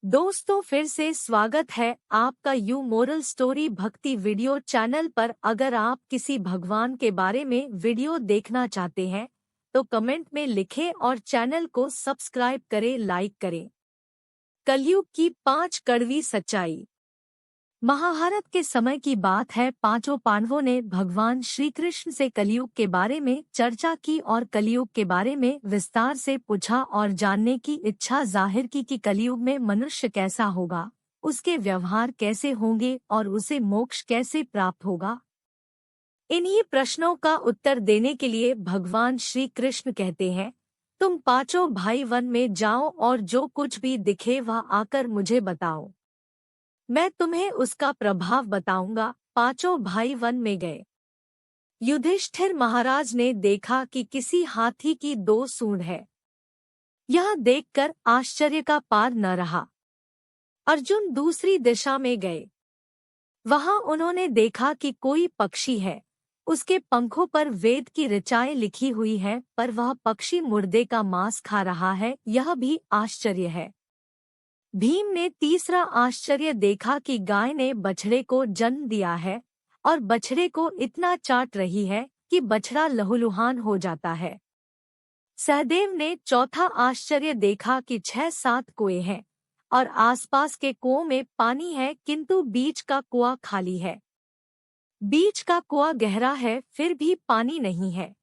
दोस्तों फिर से स्वागत है आपका यू मोरल स्टोरी भक्ति वीडियो चैनल पर। अगर आप किसी भगवान के बारे में वीडियो देखना चाहते हैं तो कमेंट में लिखें और चैनल को सब्सक्राइब करें, लाइक करें। कलयुग की 5 कड़वी सच्चाई। महाभारत के समय की बात है। पांचों पांडवों ने भगवान श्री कृष्ण से कलयुग के बारे में चर्चा की और कलयुग के बारे में विस्तार से पूछा और जानने की इच्छा जाहिर की कि कलयुग में मनुष्य कैसा होगा, उसके व्यवहार कैसे होंगे और उसे मोक्ष कैसे प्राप्त होगा। इन्हीं प्रश्नों का उत्तर देने के लिए भगवान श्री कृष्ण कहते हैं, तुम पांचों भाई वन में जाओ और जो कुछ भी दिखे वह आकर मुझे बताओ, मैं तुम्हें उसका प्रभाव बताऊंगा। पांचों भाई वन में गए। युधिष्ठिर महाराज ने देखा कि किसी हाथी की 2 सूंड है। यह देखकर आश्चर्य का पार न रहा। अर्जुन दूसरी दिशा में गए। वहां उन्होंने देखा कि कोई पक्षी है, उसके पंखों पर वेद की ऋचाएं लिखी हुई है, पर वह पक्षी मुर्दे का मांस खा रहा है। यह भी आश्चर्य है। भीम ने तीसरा आश्चर्य देखा कि गाय ने बछड़े को जन्म दिया है और बछड़े को इतना चाट रही है कि बछड़ा लहूलुहान हो जाता है। सहदेव ने चौथा आश्चर्य देखा कि 6-7 कुएं हैं और आसपास के कुओं में पानी है, किंतु बीच का कुआं खाली है। बीच का कुआं गहरा है, फिर भी पानी नहीं है।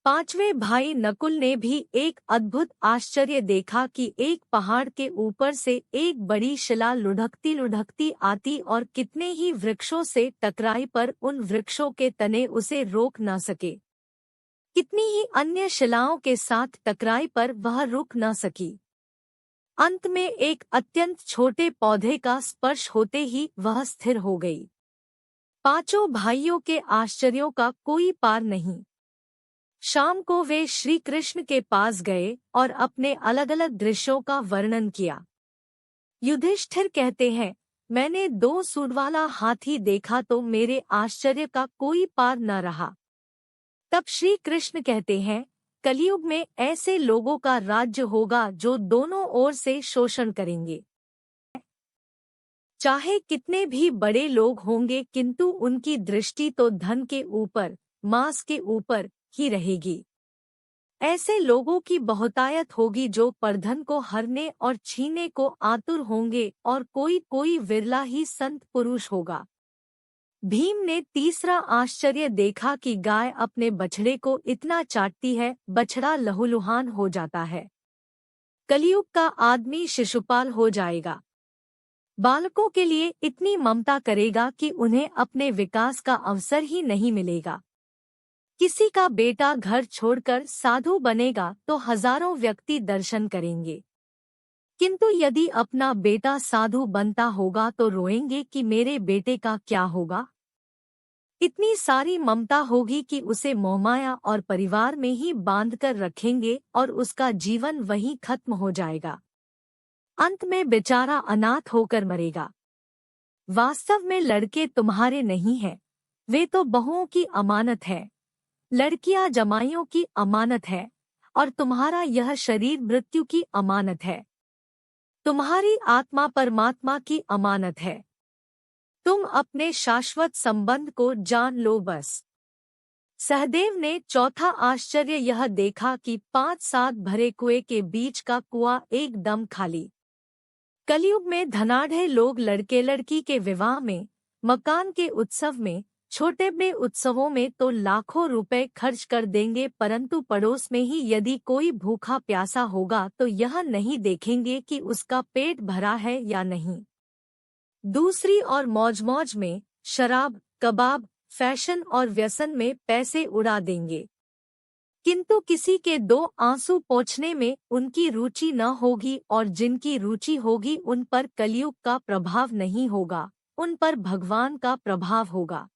पांचवें भाई नकुल ने भी एक अद्भुत आश्चर्य देखा कि एक पहाड़ के ऊपर से एक बड़ी शिला लुढ़कती लुढ़कती आती और कितने ही वृक्षों से टकराई, पर उन वृक्षों के तने उसे रोक न सके। कितनी ही अन्य शिलाओं के साथ टकराई पर वह रुक न सकी। अंत में एक अत्यंत छोटे पौधे का स्पर्श होते ही वह स्थिर हो गई। पांचों भाइयों के आश्चर्यों का कोई पार नहीं। शाम को वे श्री कृष्ण के पास गए और अपने अलग अलग दृश्यों का वर्णन किया। युधिष्ठिर कहते हैं, मैंने 2 सूंड वाला हाथी देखा तो मेरे आश्चर्य का कोई पार न रहा। तब श्री कृष्ण कहते हैं, कलयुग में ऐसे लोगों का राज्य होगा जो दोनों ओर से शोषण करेंगे। चाहे कितने भी बड़े लोग होंगे, किंतु उनकी दृष्टि तो धन के ऊपर, मांस के ऊपर ही रहेगी। ऐसे लोगों की बहुतायत होगी जो परधन को हरने और छीनने को आतुर होंगे और कोई कोई विरला ही संत पुरुष होगा। भीम ने तीसरा आश्चर्य देखा कि गाय अपने बछड़े को इतना चाटती है, बछड़ा लहूलुहान हो जाता है। कलयुग का आदमी शिशुपाल हो जाएगा। बालकों के लिए इतनी ममता करेगा कि उन्हें अपने विकास का अवसर ही नहीं मिलेगा। किसी का बेटा घर छोड़कर साधु बनेगा तो हजारों व्यक्ति दर्शन करेंगे, किंतु यदि अपना बेटा साधु बनता होगा तो रोएंगे कि मेरे बेटे का क्या होगा। इतनी सारी ममता होगी कि उसे मोहमाया और परिवार में ही बांधकर रखेंगे और उसका जीवन वहीं खत्म हो जाएगा। अंत में बेचारा अनाथ होकर मरेगा। वास्तव में लड़के तुम्हारे नहीं हैं, वे तो बहुओं की अमानत है। लड़कियां जमाइयों की अमानत है और तुम्हारा यह शरीर मृत्यु की अमानत है। तुम्हारी आत्मा परमात्मा की अमानत है। तुम अपने शाश्वत संबंध को जान लो बस। सहदेव ने चौथा आश्चर्य यह देखा कि 5-7 भरे कुएं के बीच का कुआं एकदम खाली। कलयुग में धनाढ़े लोग लड़के लड़की के विवाह में, मकान के उत्सव में, छोटे बड़े उत्सवों में तो लाखों रुपए खर्च कर देंगे, परंतु पड़ोस में ही यदि कोई भूखा प्यासा होगा तो यह नहीं देखेंगे कि उसका पेट भरा है या नहीं। दूसरी और मौज मौज में, शराब, कबाब, फैशन और व्यसन में पैसे उड़ा देंगे, किंतु किसी के 2 आंसू पोंछने में उनकी रुचि न होगी और जिनकी रुचि होगी उन पर कलयुग का प्रभाव नहीं होगा, उन पर भगवान का प्रभाव होगा।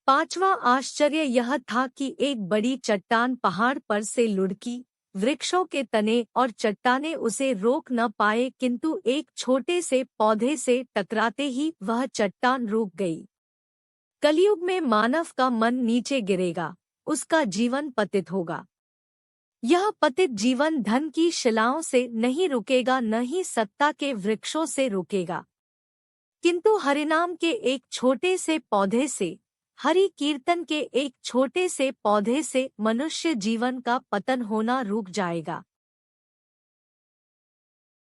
पांचवा आश्चर्य यह था कि एक बड़ी चट्टान पहाड़ पर से लुढ़की। वृक्षों के तने और चट्टाने उसे रोक न पाए, किंतु एक छोटे से पौधे से टकराते ही वह चट्टान रुक गई। कलयुग में मानव का मन नीचे गिरेगा, उसका जीवन पतित होगा। यह पतित जीवन धन की शिलाओं से नहीं रुकेगा, न ही सत्ता के वृक्षों से रुकेगा, किंतु हरिनाम के एक छोटे से पौधे से, हरि कीर्तन के एक छोटे से पौधे से मनुष्य जीवन का पतन होना रुक जाएगा।